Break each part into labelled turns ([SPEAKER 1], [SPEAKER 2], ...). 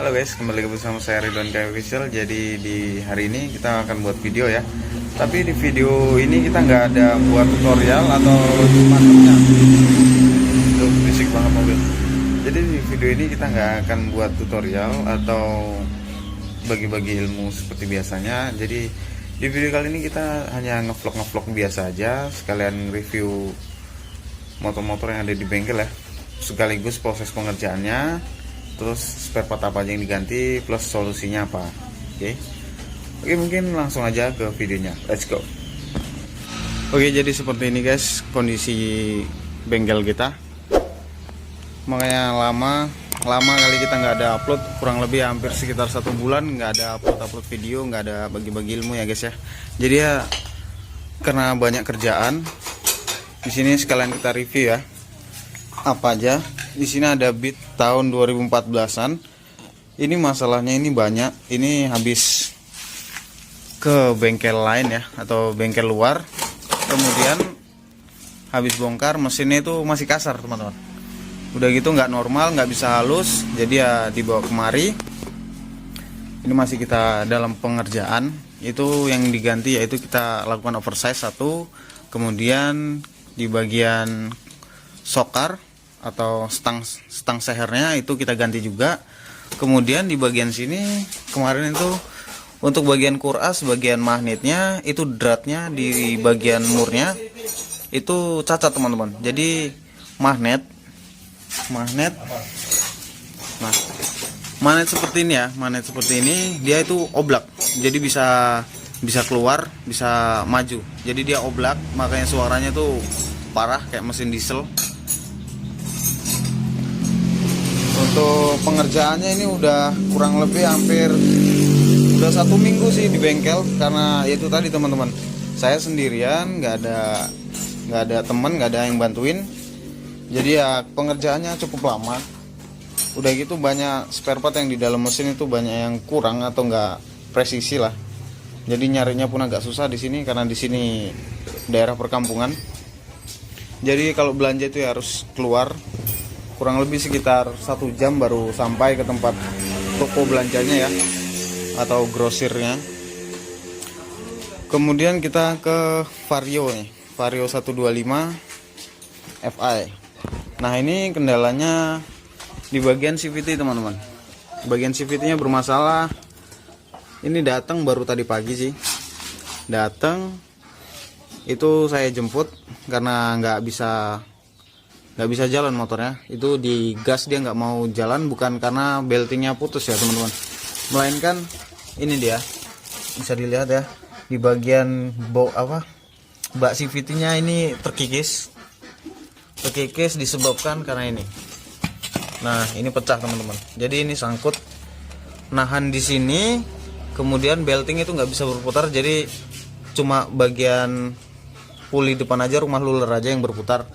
[SPEAKER 1] Halo guys, kembali bersama saya Ridwan Kaya Official. Jadi di hari ini kita akan buat video ya. Tapi di video ini kita nggak ada buat tutorial atau semacamnya. Itu berisik banget mobil. Jadi di video ini kita nggak akan buat tutorial atau bagi-bagi ilmu seperti biasanya. Jadi di video kali ini kita hanya ngevlog biasa aja, sekalian review motor-motor yang ada di bengkel ya. Sekaligus proses pengerjaannya, terus spare part apa aja yang diganti, plus solusinya apa. Oke, mungkin langsung aja ke videonya. Let's go. Oke, jadi seperti ini guys kondisi bengkel kita. Makanya lama kali kita nggak ada upload, kurang lebih hampir sekitar 1 bulan nggak ada upload video, nggak ada bagi-bagi ilmu ya guys ya. Jadi ya karena banyak kerjaan, di sini sekalian kita review ya. Apa aja? Di sini ada Beat tahun 2014-an. Ini masalahnya ini banyak. Ini habis ke bengkel lain ya, atau bengkel luar. Kemudian habis bongkar, mesinnya itu masih kasar teman-teman. Udah gitu nggak normal, nggak bisa halus. Jadi ya dibawa kemari. Ini masih kita dalam pengerjaan. Itu yang diganti yaitu kita lakukan oversize satu. Kemudian di bagian sokar atau stang sehernya itu kita ganti juga. Kemudian di bagian sini kemarin itu untuk bagian kuras, bagian magnetnya itu dratnya di bagian murnya itu cacat teman-teman. Jadi magnet nah magnet seperti ini ya, magnet seperti ini dia itu oblak, jadi bisa keluar, bisa maju, jadi dia oblak, makanya suaranya tuh parah kayak mesin diesel. Untuk pengerjaannya ini udah kurang lebih hampir udah 1 minggu sih di bengkel, karena itu tadi teman-teman, saya sendirian, nggak ada teman, nggak ada yang bantuin. Jadi ya pengerjaannya cukup lama. Udah gitu banyak spare part yang di dalam mesin itu banyak yang kurang atau nggak presisi lah. Jadi nyarinya pun agak susah di sini karena di sini daerah perkampungan. Jadi kalau belanja itu ya harus keluar. Kurang lebih sekitar 1 jam baru sampai ke tempat toko belanjanya ya, atau grosirnya. Kemudian kita ke Vario nih, Vario 125 Fi. Nah ini kendalanya di bagian CVT teman-teman. Bagian CVT-nya bermasalah. Ini datang baru tadi pagi sih. Datang itu saya jemput karena nggak bisa jalan motornya. Itu di gas dia nggak mau jalan, bukan karena beltingnya putus ya teman-teman, melainkan ini dia bisa dilihat ya, di bagian bak CVT-nya ini terkikis disebabkan karena ini. Nah ini pecah teman-teman, jadi ini sangkut nahan di sini, kemudian belting itu nggak bisa berputar, jadi cuma bagian puli depan aja, rumah luler aja yang berputar.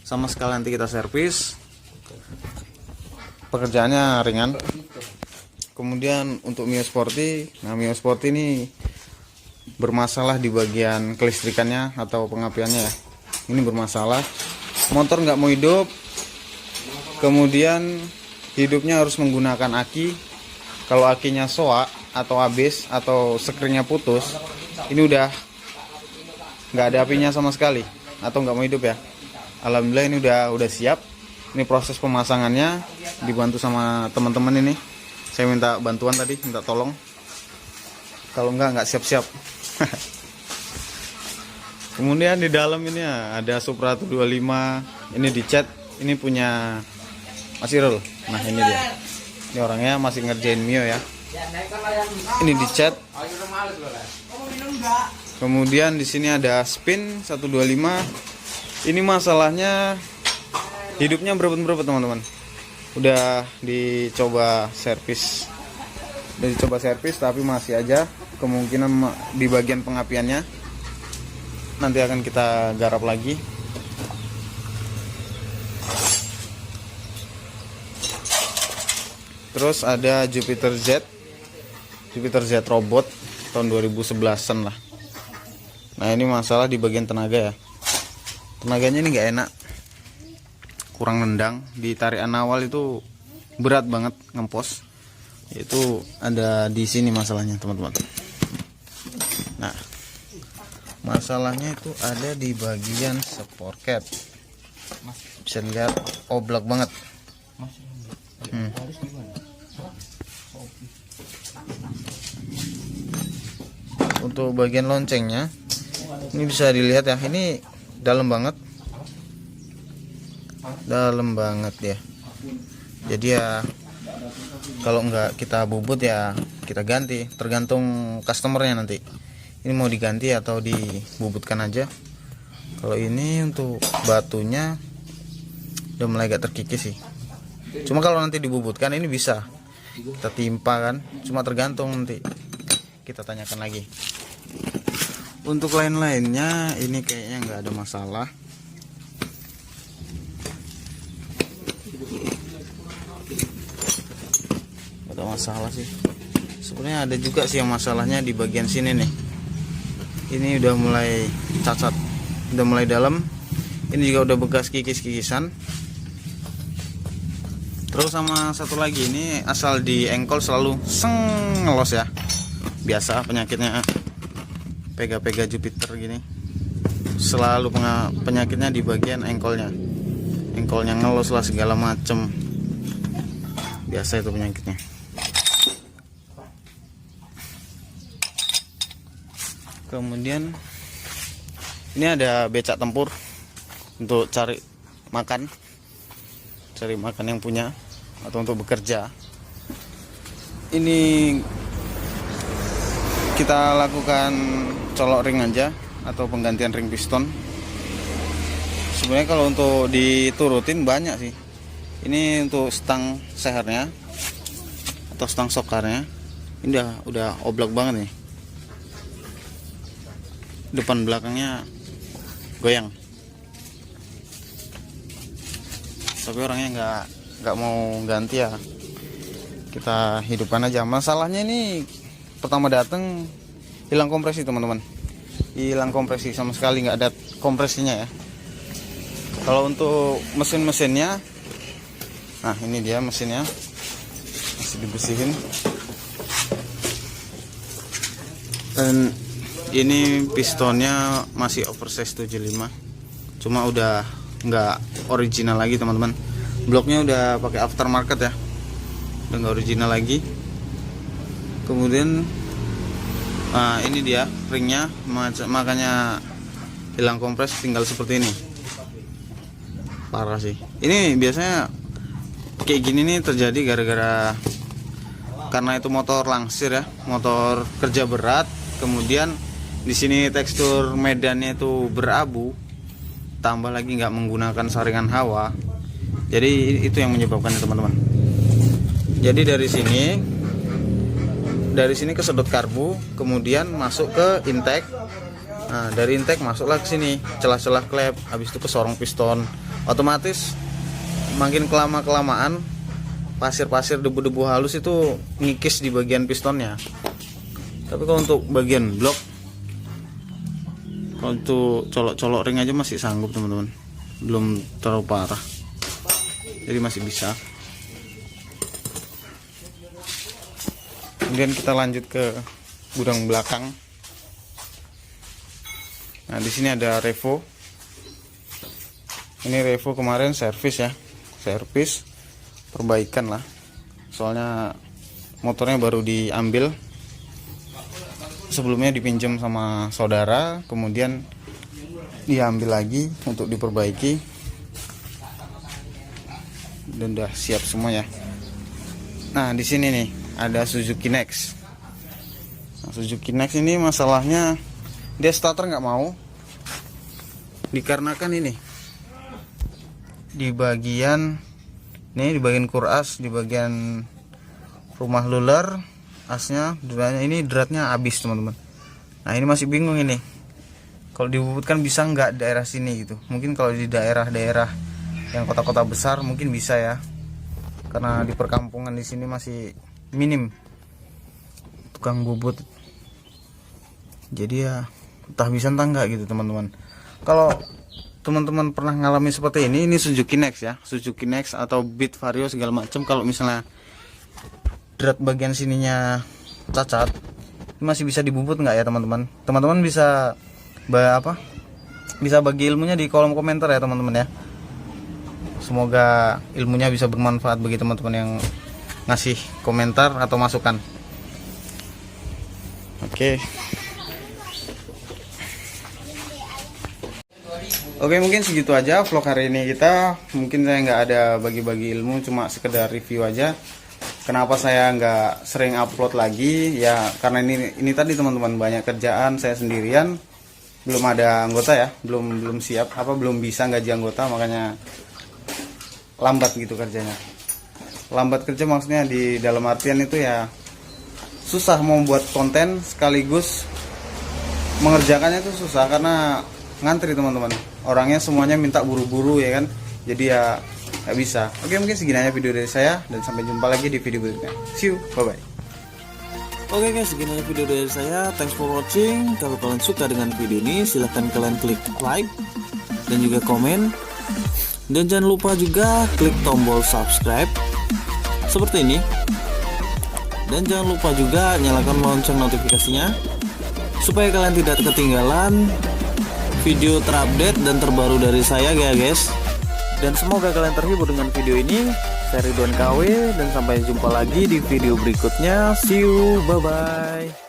[SPEAKER 1] Sama sekali nanti kita servis, pekerjaannya ringan. Kemudian untuk Mio Sporty, nah Mio Sporty ini bermasalah di bagian kelistrikannya atau pengapiannya ya. Ini bermasalah, motor nggak mau hidup. Kemudian hidupnya harus menggunakan aki. Kalau akinya soak atau habis atau sekringnya putus, ini udah nggak ada apinya sama sekali atau nggak mau hidup ya. Alhamdulillah ini udah siap. Ini proses pemasangannya dibantu sama teman-teman ini. Saya minta bantuan tadi, minta tolong. Kalau nggak siap-siap. Kemudian di dalam ini ya, ada Supra 125. Ini dicat. Ini punya Mas Irul. Nah ini dia. Ini orangnya masih ngerjain Mio ya. Ini dicat. Kemudian di sini ada Spin 125. Ini masalahnya hidupnya berebut teman-teman. Udah dicoba servis tapi masih aja kemungkinan di bagian pengapiannya. Nanti akan kita garap lagi. Terus ada Jupiter Z Robot tahun 2011-an lah. Nah ini masalah di bagian tenaga ya. Tenaganya ini nggak enak, kurang nendang. Di tarikan awal itu berat banget ngempos. Itu ada di sini masalahnya teman-teman. Nah, masalahnya itu ada di bagian sport cap. Bisa dilihat oblak banget. Untuk bagian loncengnya ini bisa dilihat ya, ini dalam banget ya. Jadi ya kalau nggak kita bubut ya kita ganti, tergantung customernya nanti ini mau diganti atau dibubutkan aja. Kalau ini untuk batunya udah mulai agak terkikis sih, cuma kalau nanti dibubutkan ini bisa kita timpa kan, cuma tergantung, nanti kita tanyakan lagi. Untuk lain-lainnya ini kayaknya nggak ada masalah. Nggak ada masalah sih. Sebenarnya ada juga sih yang masalahnya di bagian sini nih. Ini udah mulai cacat, udah mulai dalam. Ini juga udah bekas kikis-kikisan. Terus sama satu lagi, ini asal di engkol selalu ngelos ya. Biasa penyakitnya pega-pega Jupiter gini, selalu penyakitnya di bagian engkolnya ngelos lah segala macem, biasa itu penyakitnya. Kemudian ini ada becak tempur untuk cari makan yang punya atau untuk bekerja. Ini kita lakukan colok ring aja atau penggantian ring piston. Sebenarnya kalau untuk diturutin banyak sih. Ini untuk stang sehernya atau stang sokarnya, ini udah oblak banget nih. Depan belakangnya goyang. Tapi orangnya nggak mau ganti ya. Kita hidupkan aja. Masalahnya ini pertama datang hilang kompresi teman-teman, hilang kompresi sama sekali, nggak ada kompresinya ya. Kalau untuk mesinnya, nah ini dia mesinnya masih dibersihin, dan ini pistonnya masih oversize 75, cuma udah nggak original lagi teman-teman. Bloknya udah pakai aftermarket ya, udah nggak original lagi. Kemudian ini dia ringnya, makanya hilang kompres, tinggal seperti ini. Parah sih. Ini biasanya kayak gini nih terjadi gara-gara karena itu motor langsir ya, motor kerja berat. Kemudian di sini tekstur medannya itu berabu, tambah lagi nggak menggunakan saringan hawa. Jadi itu yang menyebabkannya teman-teman. Jadi dari sini ke sedot karbu, kemudian masuk ke intake. Nah, dari intake masuklah ke sini, celah-celah klep, habis itu ke sorong piston. Otomatis makin kelamaan pasir-pasir, debu-debu halus itu ngikis di bagian pistonnya. Tapi kalau untuk bagian blok, kalau untuk colok-colok ring aja masih sanggup teman-teman, belum terlalu parah, jadi masih bisa. Kemudian kita lanjut ke gudang belakang. Nah, di sini ada Revo. Ini Revo kemarin servis ya, servis perbaikan lah. Soalnya motornya baru diambil. Sebelumnya dipinjam sama saudara, kemudian diambil lagi untuk diperbaiki. Dan udah siap semua ya. Nah, di sini nih ada Suzuki Next. Nah, Suzuki Next ini masalahnya dia starter nggak mau, dikarenakan ini di bagian kuras, di bagian rumah luler asnya, ini dratnya habis teman-teman. Nah, ini masih bingung ini, kalau dibubutkan bisa nggak daerah sini gitu. Mungkin kalau di daerah-daerah yang kota-kota besar mungkin bisa ya, karena di perkampungan di sini masih minim tukang bubut, jadi ya entah bisa entah enggak gitu teman-teman. Kalau teman-teman pernah ngalami seperti ini Suzuki Next ya, Suzuki Next atau Beat Vario segala macam, kalau misalnya drat bagian sininya cacat, masih bisa dibubut nggak ya teman-teman? Teman-teman bisa bisa bagi ilmunya di kolom komentar ya teman-teman ya. Semoga ilmunya bisa bermanfaat bagi teman-teman yang ngasih komentar atau masukan. Oke, mungkin segitu aja vlog hari ini kita. Mungkin saya nggak ada bagi-bagi ilmu, cuma sekedar review aja. Kenapa saya nggak sering upload lagi? Ya karena ini tadi teman-teman, banyak kerjaan, saya sendirian, belum ada anggota ya, belum siap, belum bisa gaji anggota, makanya lambat gitu kerjanya. Lambat kerja maksudnya di dalam artian itu ya susah mau buat konten sekaligus mengerjakannya itu susah karena ngantri teman-teman. Orangnya semuanya minta buru-buru ya kan. Jadi ya nggak bisa. Oke, mungkin segini aja video dari saya dan sampai jumpa lagi di video berikutnya. See you, bye bye.
[SPEAKER 2] Oke guys, segini aja video dari saya. Thanks for watching. Kalau kalian suka dengan video ini, silahkan kalian klik like dan juga komen. Dan jangan lupa juga klik tombol subscribe seperti ini. Dan jangan lupa juga nyalakan lonceng notifikasinya supaya kalian tidak ketinggalan video terupdate dan terbaru dari saya ya guys. Dan semoga kalian terhibur dengan video ini. Saya Ridwan KW dan sampai jumpa lagi di video berikutnya. See you, bye bye.